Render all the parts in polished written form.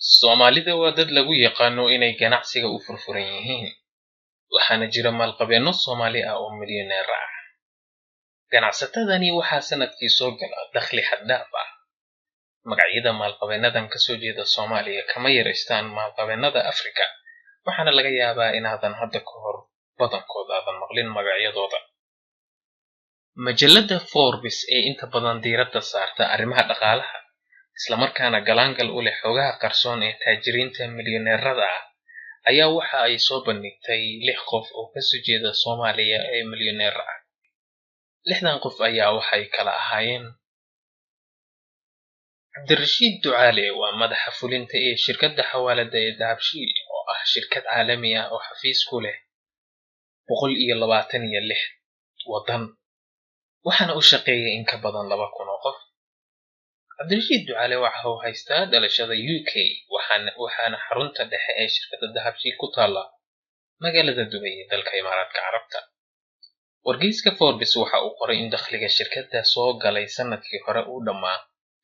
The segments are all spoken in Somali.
Soomaalida waa dad lagu yaqaano inay ganacsiga u furfuran yihiin, waxaana jira maalqabeenno Soomaali ah oo milyaneer ah. Ganacsatadani waxaa sanadkii soo gala dakhli xad dhaaf ah. Magacyada maalqabeennadan ka soo jeeda Soomaaliya kama yaraystaan maalqabeennada Afrika, waxaana laga yaabaa inaadan hadda ka hor badankood aadan maqlin magacyadooda. Majalladda Forbes ee inta badan diiradda saarta arrimaha dhaqaalaha, isla markaana galaangal u leh xogaha qarsoon ee taajiriinta milyaneerada ah, ayaa waxa ay soo bandhigtay 6 qof oo ka soo jeeda Soomaaliya ee milyaneer ah. 6dan qof ayaa waxay kala ahaayeen: Cabdirashiid Ducaale waa madaxa fulinta ee shirkadda xawaalada ee Dahabshiil, oo ah shirkad caalami ah oo xafiis ku leh 126 waddan, waxaana u shaqeeya in ka badan 2,000 oo qof. Cabdirashiid Ducaale waxa uu haystaa dhalashada UK, waxaana xarunta dhexe ee shirkadda Dahabshiil ku taala magaalada Dubai ee dalka Imaaraadka Carabta. Wargeyska Forbes waxa uu qoray in dakhliga shirkadda soo galay sanadkii hore uu dhammaa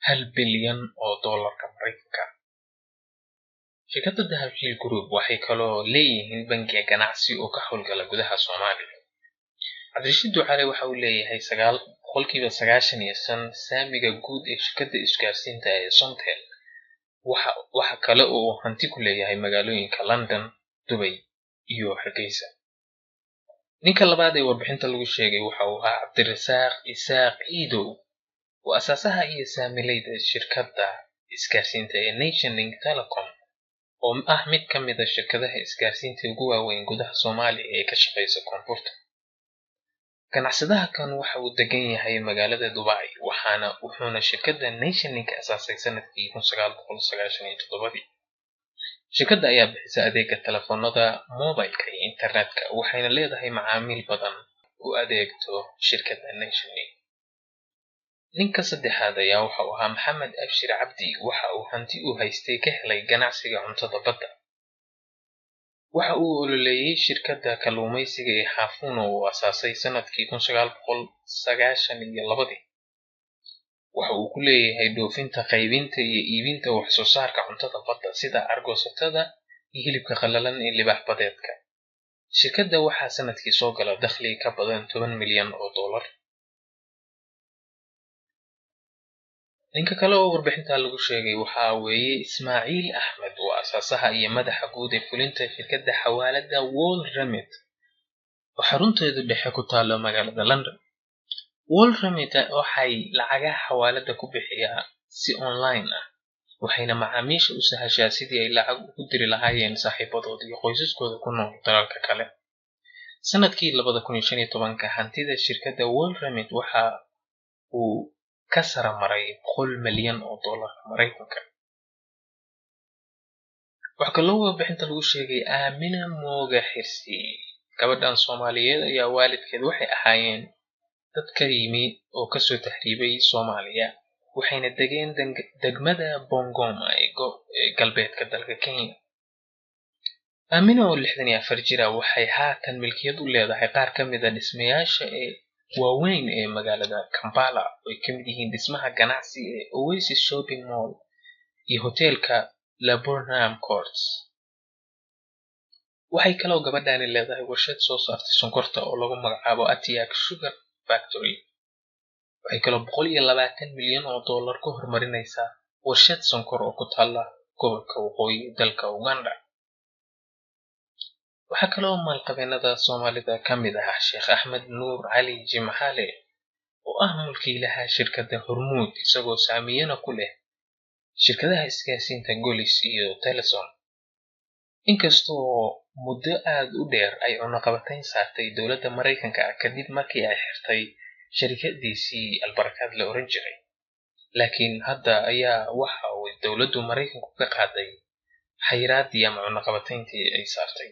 $1 bilyan oo doolarka Mareykanka. Shirkadda Dahabshiil Group waxay kaloo leeyihiin bangiga ganacsi oo ka howlgala gudaha Soomaaliya. Cabdirashiid Ducaale waxa uu leeyahay 95% saamiga guud ee shirkadda isgaarsiinta ee Somtel. Waxa kale oo uu hanti ku leeyahay magaalooyinka London, Dubai iyo Hargeysa. Ninka labaad ee warbixinta lagu sheegay waxa uu ahaa Cabdirasaaq Isaaq Iidow, oo asaasaha iyo saamileyda shirkadda isgaarsiinta ee NationLink Telecom, oo ah mid ka mid ah shirkadaha isgaarsiinta ugu waaweyn gudaha Soomaaliya ee ka shaqeysa koonfurta. Ganacsadaha kan waxa uu degan yahay magaalada Dubai, wuxuuna shirkadda NationLink asaasay sanadkii 1997. Shirkadda ayaa bixisa adeega telefoonada moobilka iyo internetka, waxayna leedahay macaamiil badan u adeegto shirkadda NationLink. Ninka saddexaad ayaa waxa uu ahaa Maxamed Abshir Cabdi, waxa uu hanti u haystay ka helay ganacsiga cuntada badda. Waxa uu ololeeyay shirkadda kalluumaysiga ee Hafuno oo asaasay sanadkii 1992. Waxa uu ku leeyahay dhoofinta, qaybinta iyo iibinta wax soo saarka cuntada badda sida argoosatada iyo hilibka qallalan ee libaax badeedka. Shirkadda waxaa sanadkii soo gala dakhli ka badan $10 milyan oo doolar. Ninka kale oo warbixinta lagu sheegay waxa weeye Ismaaciil Axmed, oo asaasaha iyo madaxa guud ee fulinta shirkadda xawaalada World Remit, oo xarunteedu dhexe ku taalo magaalada London. World Remit waxay lacagaha xawaalada ku bixiyaa si online ah, waxayna macaamiisha u sahashaa sidii ay lacag ugu diri lahaayeen saaxiibadooda iyo qoysaskooda ku nool dalalka kale. Sanadkii 2015, hantida shirkadda World Remit waxa uu ka sara maray $100 milyan oo doolarka Mareykanka. Waxa kaloo warbixinta lagu sheegay Aamina Mooga Xirsi. Gabadhan Soomaaliyeed ayaa waalidkeed waxay ahaayeen dad ka yimi oo ka soo tahriibay Soomaaliya, waxayna degeen degmada Bungoma ee galbeedka dalka Kenya. Aamina oo 64 jir ah waxay haatan milkiyad u leedahay qaar ka mid ah dhismayaasha waaweyn ee magaalada Kampala, oo ay ka mid yihiin dhismaha ganacsi ee Oasis Shopping Mall iyo hoteelka Laburnum Courts. Waxay kaloo gabadhani leedahay warshad soo saarta sonkorta oo lagu magacaabo Atiak Sugar Factory. Waxay kaloo $120 milyan oo doolar ku horumarinaysaa warshad sonkor oo ku taala gobolka waqooyi dalka Uganda. Waxa kaloo maalqabeennada Soomaalida ka mid ah Sheekh Axmed Nuur Cali Jimcaale, oo ah mulkiilaha shirkadda Hormuud, isagoo saamiyana ku leh shirkadaha isgaarsiinta Golis iyo Telesom. Inkastoo muddo aad u dheer ay cunaqabatayn saartay dowladda Mareykanka kadib markii ay xirtay shirkadiisii Albarakaad la oran jiray, laakiin hadda ayaa waxa uu dowladdu Mareykanku ka qaaday xayiraadii ama cunaqabatayntii ay saartay.